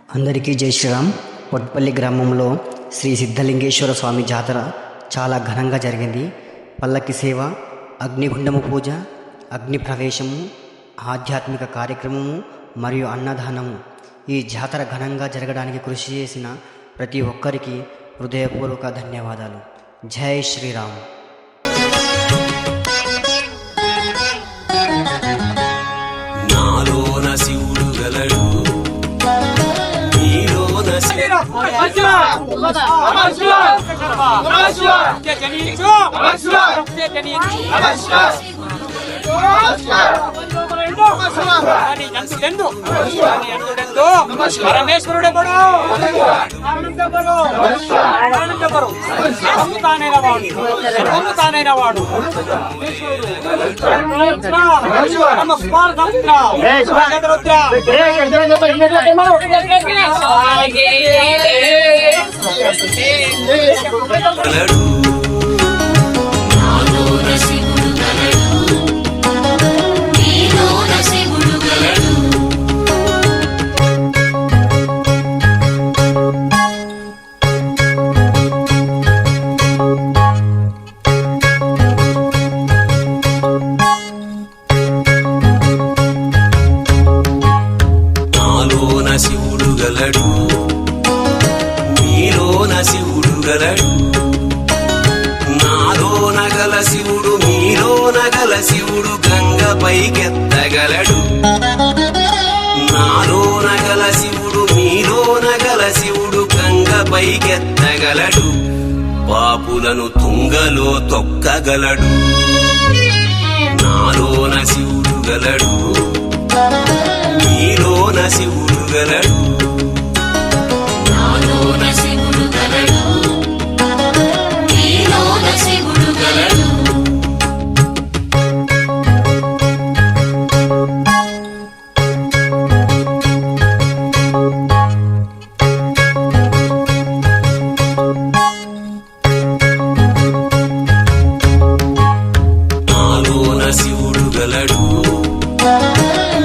అందరికీ జై శ్రీరామ్. పొట్పల్లి గ్రామంలో శ్రీ సిద్ధలింగేశ్వర స్వామి జాతర చాలా ఘనంగా జరిగింది. పల్లకి సేవ, అగ్నిగుండము పూజ, అగ్ని ప్రవేశము, ఆధ్యాత్మిక కార్యక్రమము మరియు అన్నదానము. ఈ జాతర ఘనంగా జరగడానికి కృషి చేసిన ప్రతి ఒక్కరికి హృదయపూర్వక ధన్యవాదాలు. జై శ్రీరామ్. నాలోన శివుడు గలడు, నీలోన పరమేశ్వరుడే తానైన వాడు గలడు. నాలోన శివుడు గలడు, నీలోన శివుడు గలడు. నాలోన గల శివుడు, నీలోన గల శివుడు గంగ పైకెత్తగలడు. నాలోన గల శివుడు, నీలోన గల శివుడు గంగ పైకెత్తగలడు. పాపులను తుంగలో తొక్కగలడు. నాలోన శివుడు గలడు, నీలోన శివుడు గలడు. నాలోన శివుడు గలడు, నీలోన శివుడు గలడు. నాలోన శివుడు గలడు,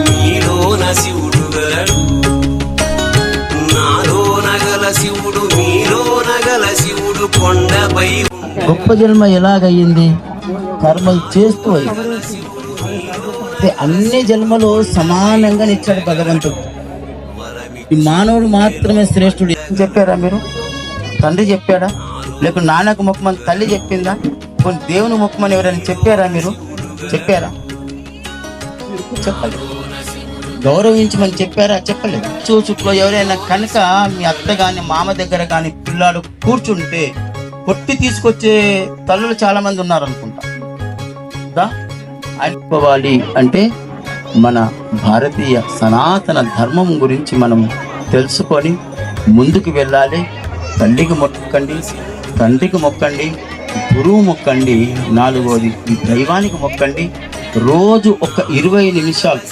నీలోన శివుడు గలడు. నాలోన గల శివుడు, నీలోన గల శివుడు కొండపై గొప్ప జన్మ ఎలాగయ్యింది? కర్మలు చేస్తూ అయింది. అన్ని జన్మలు సమానంగా ఇచ్చాడు భగవంతుడు. ఈ మానవుడు మాత్రమే శ్రేష్ఠుడు. చెప్పారా మీరు? తండ్రి చెప్పాడా? లేక నాన్నకు మొక్కమని తల్లి చెప్పిందా? కొన్ని దేవుని మొక్కమని ఎవరైనా చెప్పారా? మీరు చెప్పారా? చెప్పలేదు. గౌరవించమని చెప్పారా? చెప్పలేదు. చుట్టూ ఎవరైనా కనుక మీ అత్త గాని మామ దగ్గర గాని పిల్లాడు కూర్చుంటే కొట్టి తీసుకొచ్చే తల్లులు చాలా మంది ఉన్నారు అనుకుంటా. అనుకోవాలి అంటే మన భారతీయ సనాతన ధర్మం గురించి మనం తెలుసుకొని ముందుకు వెళ్ళాలి. తల్లికి మొక్కండి, తండ్రికి మొక్కండి, గురువు మొక్కండి, నాలుగోది దైవానికి మొక్కండి. రోజు ఒక 20 నిమిషాలు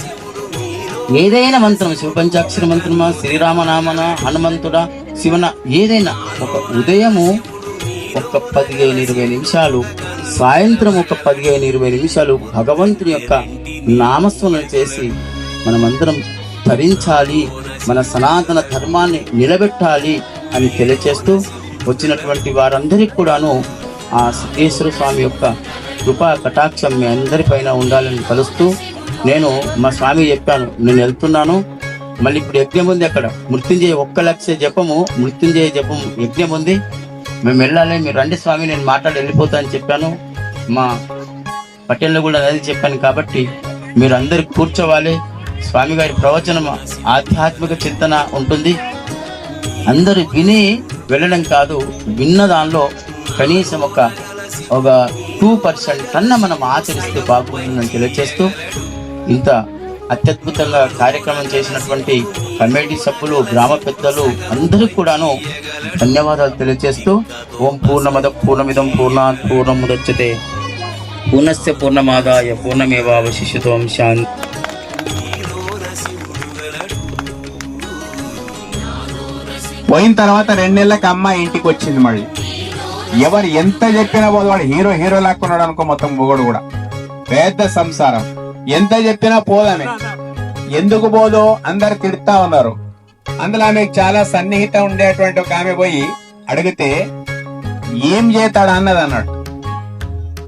ఏదైనా మంత్రం, శివ పంచాక్షర మంత్రమా, శ్రీరామనామన, హనుమంతుడా, శివన, ఏదైనా ఒక ఉదయము ఒక 15-20 నిమిషాలు, సాయంత్రం ఒక 15-20 నిమిషాలు భగవంతుని యొక్క నామస్మరణ చేసి మనమందరం తరించాలి, మన సనాతన ధర్మాన్ని నిలబెట్టాలి అని తెలియచేస్తూ వచ్చినటువంటి వారందరికీ కూడాను ఆ సిద్ధేశ్వర స్వామి యొక్క కృపా కటాక్షం మీ అందరిపైన ఉండాలని కలుస్తూ, నేను మా స్వామి చెప్పాను, నేను వెళ్తున్నాను. మళ్ళీ ఇప్పుడు యజ్ఞం ఉంది, అక్కడ మృత్యుంజయ 1,00,000 జపము, మృత్యుంజయ జపం యజ్ఞం ఉంది, మేము వెళ్ళాలి, మీరు రండి స్వామి, నేను మాట్లాడి వెళ్ళిపోతా అని చెప్పాను. మా పటేల్లో కూడా అదే చెప్పాను. కాబట్టి మీరు అందరు కూర్చోవాలి. స్వామి గారి ప్రవచనం ఆధ్యాత్మిక చింతన ఉంటుంది. అందరూ విని వెళ్ళడం కాదు, విన్న దానిలో కనీసం ఒక 2% కన్నా మనం ఆచరిస్తే బాగుంటుందని తెలియజేస్తూ, ఇంత అత్యద్భుతంగా కార్యక్రమం చేసినటువంటి కమిటీ సభ్యులు, గ్రామ పెద్దలు అందరికీ కూడాను ధన్యవాదాలు తెలియజేస్తూ, ఓం పూర్ణమద పూర్ణమిదం పూర్ణాత్ పూర్ణముదచ్యతే పూర్ణస్య పూర్ణమాదాయ పూర్ణమేవావశిష్యతే. ఓం శాంతి. పోయిన తర్వాత 2 నెలలకు అమ్మాయి ఇంటికి వచ్చింది. మళ్ళీ ఎవరు ఎంత చెప్పినా పోదు, వాడు హీరో లాక్కున్నాడు అనుకో, మొత్తం మొగడు కూడా. పెద్ద సంసారం, ఎంత చెప్పినా పోదామే. ఎందుకు పోదో అందరు తిడతా ఉన్నారు. అందులో ఆమెకు చాలా సన్నిహితం ఉండేటువంటి ఒక ఆమె పోయి అడిగితే ఏం చేస్తాడు అన్నది అన్నాడు.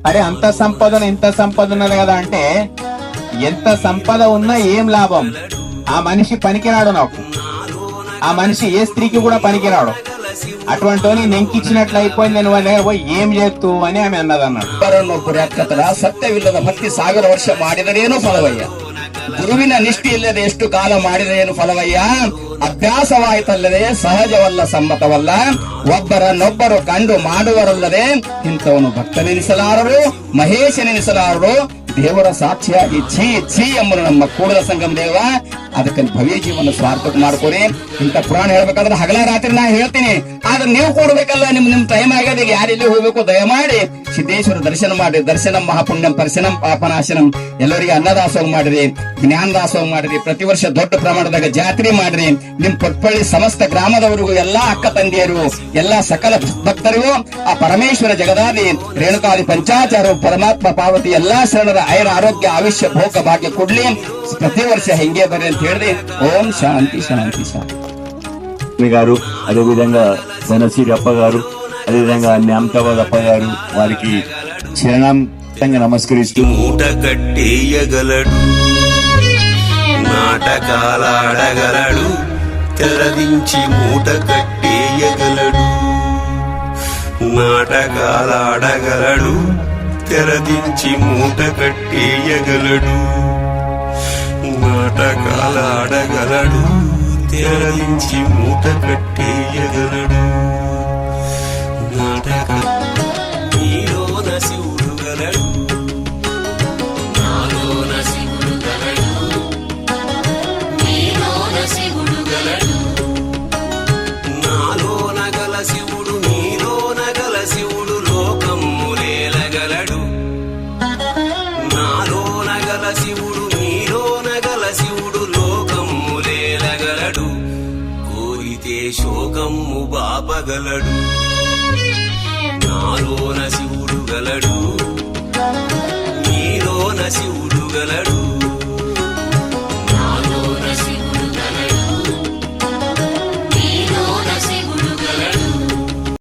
అరే అంత సంపదను ఇంత సంపద ఉన్నది కదా అంటే, ఎంత సంపద ఉన్నా ఏం లాభం, ఆ మనిషి పనికిరాడు నాకు, ఆ మనిషి ఏ స్త్రీకి కూడా పనికిరాడు, అటువంటి నెంకిచ్చినట్లు అయిపోయింది, నువ్వు పోయి ఏం చేస్తూ అని ఆమె అన్నది అన్నాడు. ನೊಬ್ಬರ ಸತ್ಯವಿಲ್ಲದ ಭಕ್ತಿ ಸಾವಿರ ವರ್ಷ ಮಾಡಿದರೇನು ಫಲವಯ್ಯ, ಗುರುವಿನ ನಿಷ್ಠೆ ಇಲ್ಲದೆ ಎಷ್ಟು ಕಾಲ ಮಾಡಿದರೇನು ಫಲವಯ್ಯ, ಅಭ್ಯಾಸವಾಯಿತಲ್ಲದೆ ಸಹಜವಲ್ಲ ಸಮ್ಮತವಲ್ಲ, ಒಬ್ಬರನ್ನೊಬ್ಬರು ಕಂಡು ಮಾಡುವರಲ್ಲದೆ ಇಂಥವನು ಭಕ್ತನೆನಿಸಲಾರರು, ಮಹೇಶನೆನಿಸಲಾರರು, ದೇವರ ಸಾಕ್ಷಿಯಾಗಿ ಛೀ ಛೀ ಎಂಬುದು ನಮ್ಮ ಕೂಡಲ ಸಂಗಮ ದೇವ. ಅದಕ್ಕೆ ಭವ್ಯ ಜೀವನ ಸ್ವಾರ್ಥಕ ಮಾಡ್ಕೊರಿ. ಇಂಥ ಪುರಾಣ ಹೇಳ್ಬೇಕಾದ್ರೆ ಹಗಲ ರಾತ್ರಿ ನಾ ಹೇಳ್ತೀನಿ, ಆದ್ರೆ ನೀವು ಕೊಡ್ಬೇಕಲ್ಲ, ನಿಮ್ ಟೈಮ್ ಆಗ್ಯದ, ಈಗ ಯಾರೆಲ್ಲಿ ಹೋಗ್ಬೇಕು ದಯಮಾಡಿ ಸಿದ್ದೇಶ್ವರ ದರ್ಶನ ಮಾಡ್ರಿ. ದರ್ಶನ ಮಹಾಪುಣ್ಯಂ ಪರಿಶನಂ ಪಾಪನಾಶನಂ. ಎಲ್ಲರಿಗೆ ಅನ್ನದಾಸೋಹ ಮಾಡ್ರಿ, ಜ್ಞಾನ ದಾಸೋಹ ಮಾಡ್ರಿ, ಪ್ರತಿ ವರ್ಷ ದೊಡ್ಡ ಪ್ರಮಾಣದಾಗ ಜಾತ್ರೆ ಮಾಡ್ರಿ. ನಿಮ್ ಪೊಟ್ಪಳ್ಳಿ ಸಮಸ್ತ ಗ್ರಾಮದವರಿಗೂ, ಎಲ್ಲಾ ಅಕ್ಕ ತಂಗಿಯರು, ಎಲ್ಲಾ ಸಕಲ ಭಕ್ತರಿಗೂ ಆ ಪರಮೇಶ್ವರ ಜಗದಾದಿ ರೇಣುಕಾದಿ ಪಂಚಾಚಾರ ಪರಮಾತ್ಮ ಪಾರ್ವತಿ ಎಲ್ಲಾ ಶರಣರ ಐರ ಆರೋಗ್ಯ ಆಯುಷ್ಯ ಭೋಗ ಭಾಗ್ಯ ಕೊಡ್ಲಿ. ప్రతి వర్ష హెంగే బరి అని ಹೇಳಿ ఓం శాంతి శాంతి శాంతి గారు, అదేవిధంగా ధనశ్రీ అప్ప గారు, అదేవిధంగా న్యామతాబాద్ అప్ప గారు, వారికి చరణంగా నమస్కరిస్తూ మూట కట్టేయగలడు, నాటకాలాడగలడు, తెరదించి మూట కట్టేయగలడు, నాటకాలాడగలడు, తెరదించి మూట కట్టేయగలడు, నాటకాలాడగలడు, తెరదించి మూట కట్టేయగలడు. నాటక నీలోన శివుడు గలడు, నాలోన శివుడు గలడు, నీలోన శివుడు గలడు, నాలోన గల శివుడు, నీలోన గల శివుడు, లోకమ్ములేలగలడు. నాలోన గల శివుడు, నీలోన గల శివుడు, లోకమ్ములేలగలడు. కోరితే శోకమ్ము బాపగలడు. నాలోన శివుడు గలడు, నీలోన శివుడు గలడు,